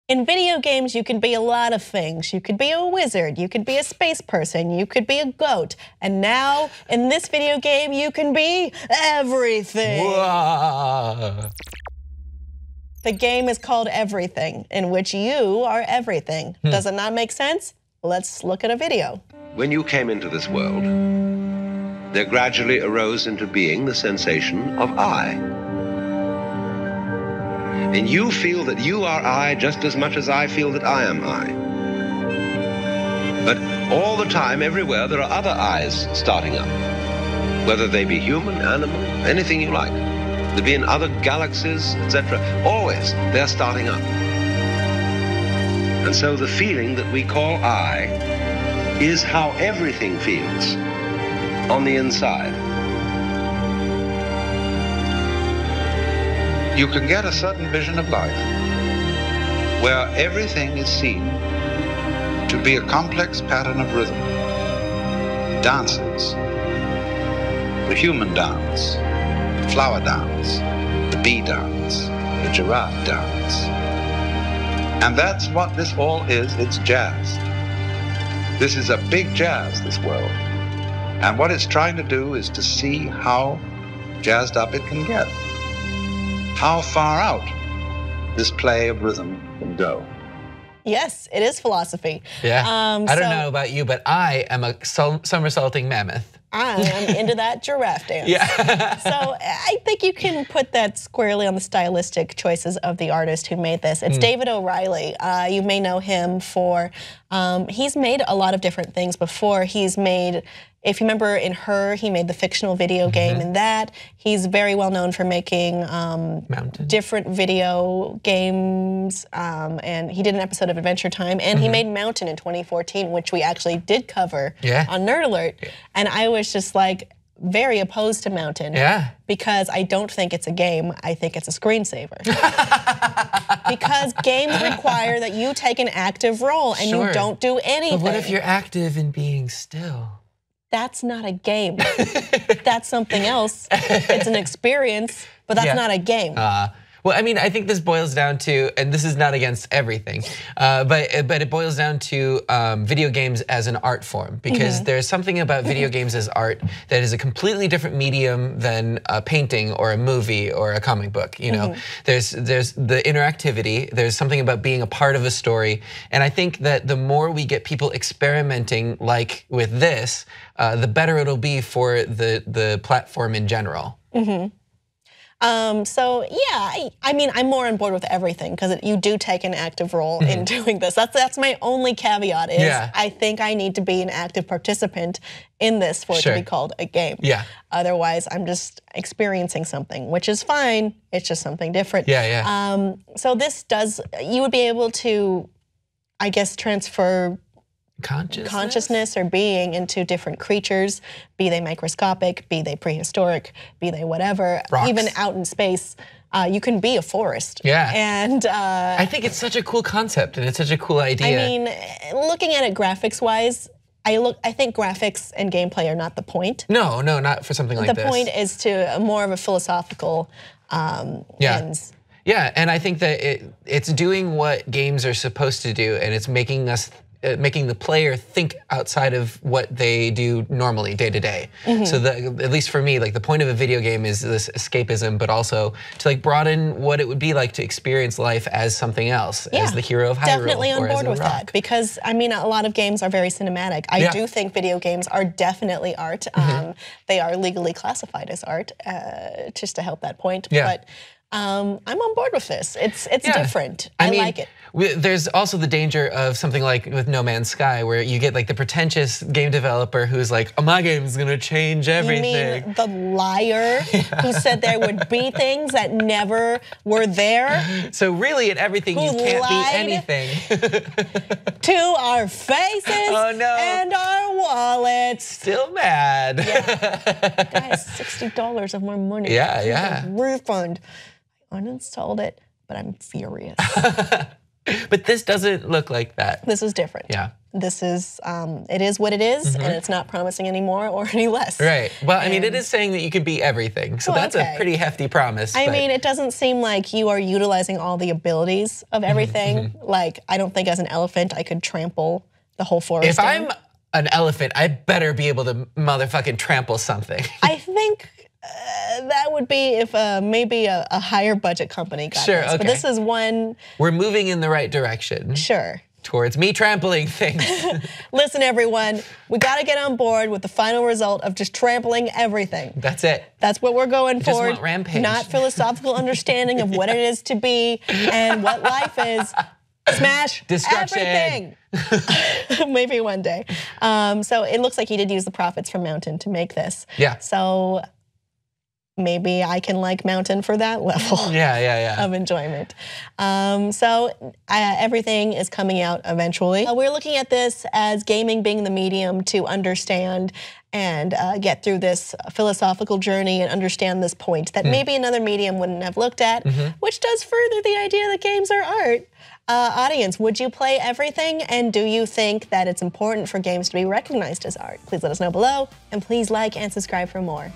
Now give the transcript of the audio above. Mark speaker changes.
Speaker 1: In video games, you can be a lot of things. You could be a wizard, you could be a space person, you could be a goat. And now, in this video game, you can be everything.
Speaker 2: Whoa.
Speaker 1: The game is called Everything, in which you are everything. Does it not make sense? Let's look at a video.
Speaker 3: When you came into this world, there gradually arose into being the sensation of I. And you feel that you are I just as much as I feel that I am I. But all the time, everywhere, there are other I's starting up. Whether they be human, animal, anything you like. They be in other galaxies, etc. Always, they're starting up. And so the feeling that we call I is how everything feels on the inside. You can get a certain vision of life where everything is seen to be a complex pattern of rhythm. Dances, the human dance, the flower dance, the bee dance, the giraffe dance. And that's what this all is, it's jazz. This is a big jazz, this world. And what it's trying to do is to see how jazzed up it can get. How far out this play of rhythm can go.
Speaker 1: Yes, it is philosophy.
Speaker 2: Yeah, I don't know about you, but I am a somersaulting mammoth.
Speaker 1: I am into that giraffe dance.
Speaker 2: Yeah.
Speaker 1: So I think you can put that squarely on the stylistic choices of the artist who made this. It's David O'Reilly. You may know him for, he's made a lot of different things before. He's made, if you remember in Her, he made the fictional video game in that. He's very well known for making different video games, and he did an episode of Adventure Time, and he made Mountain in 2014, which we actually did cover on NerdAlert. And I was just like very opposed to Mountain because I don't think it's a game, I think it's a screensaver. Because games require that you take an active role and you don't do anything.
Speaker 2: But what if you're active in being still?
Speaker 1: That's not a game. That's something else. It's an experience, but that's not a game.
Speaker 2: Well, I mean, I think this boils down to, and this is not against everything, but it boils down to video games as an art form, because there's something about video games as art that is a completely different medium than a painting or a movie or a comic book. You know, there's the interactivity. There's something about being a part of a story, and I think that the more we get people experimenting, like with this, the better it'll be for the platform in general.
Speaker 1: So yeah, I mean, I'm more on board with everything because you do take an active role in doing this. That's my only caveat is I think I need to be an active participant in this for it to be called a game. Otherwise, I'm just experiencing something, which is fine. It's just something different. So this does, you would be able to, I guess, transfer consciousness or being into different creatures, be they microscopic, be they prehistoric, be they whatever, even out in space. You can be a forest. And
Speaker 2: I think it's such a cool concept and it's such a cool idea.
Speaker 1: I mean, looking at it graphics wise, I think graphics and gameplay are not the point.
Speaker 2: No, not for something like this.
Speaker 1: The point is to more of a philosophical ends.
Speaker 2: Yeah, and I think that it's doing what games are supposed to do, and it's making the player think outside of what they do normally day to day. So at least for me, like the point of a video game is this escapism, but also to like broaden what it would be like to experience life as something else, as the hero of Hyrule,
Speaker 1: definitely on board with that, because I mean, a lot of games are very cinematic. I do think video games are definitely art. They are legally classified as art, just to help that point. But I'm on board with this. It's different. I mean, like it.
Speaker 2: There's also the danger of something like with No Man's Sky, where you get like the pretentious game developer who's like, oh, my game is gonna change everything.
Speaker 1: You mean the liar who said there would be things that never were there?
Speaker 2: So really, at everything, you can't be anything.
Speaker 1: To our faces and our wallets.
Speaker 2: Still mad.
Speaker 1: Guys, $60 of my money.
Speaker 2: Yeah.
Speaker 1: Refund. I uninstalled it, but I'm furious.
Speaker 2: But this doesn't look like that.
Speaker 1: This is different.
Speaker 2: Yeah.
Speaker 1: This is, it is what it is, and it's not promising any more or any less.
Speaker 2: Right. Well, I mean, it is saying that you could be everything, so that's a pretty hefty promise.
Speaker 1: I mean, it doesn't seem like you are utilizing all the abilities of everything. Like, I don't think as an elephant I could trample the whole forest.
Speaker 2: If I'm an elephant, I better be able to motherfucking trample something.
Speaker 1: I think that would be if maybe a higher budget company got this.
Speaker 2: Okay.
Speaker 1: But this is one.
Speaker 2: We're moving in the right direction.
Speaker 1: Sure.
Speaker 2: Towards me trampling things.
Speaker 1: Listen, everyone, we got to get on board with the final result of just trampling everything.
Speaker 2: That's it.
Speaker 1: That's what we're going for.
Speaker 2: Want rampage.
Speaker 1: Not philosophical understanding of what it is to be and what life is. Smash
Speaker 2: Destruction.
Speaker 1: Everything. Maybe one day. So it looks like he did use the profits from Mountain to make this.
Speaker 2: Yeah.
Speaker 1: So maybe I can like Mountain for that level of enjoyment. So everything is coming out eventually. We're looking at this as gaming being the medium to understand and get through this philosophical journey and understand this point that maybe another medium wouldn't have looked at, which does further the idea that games are art. Audience, would you play everything? And do you think that it's important for games to be recognized as art? Please let us know below, and please like and subscribe for more.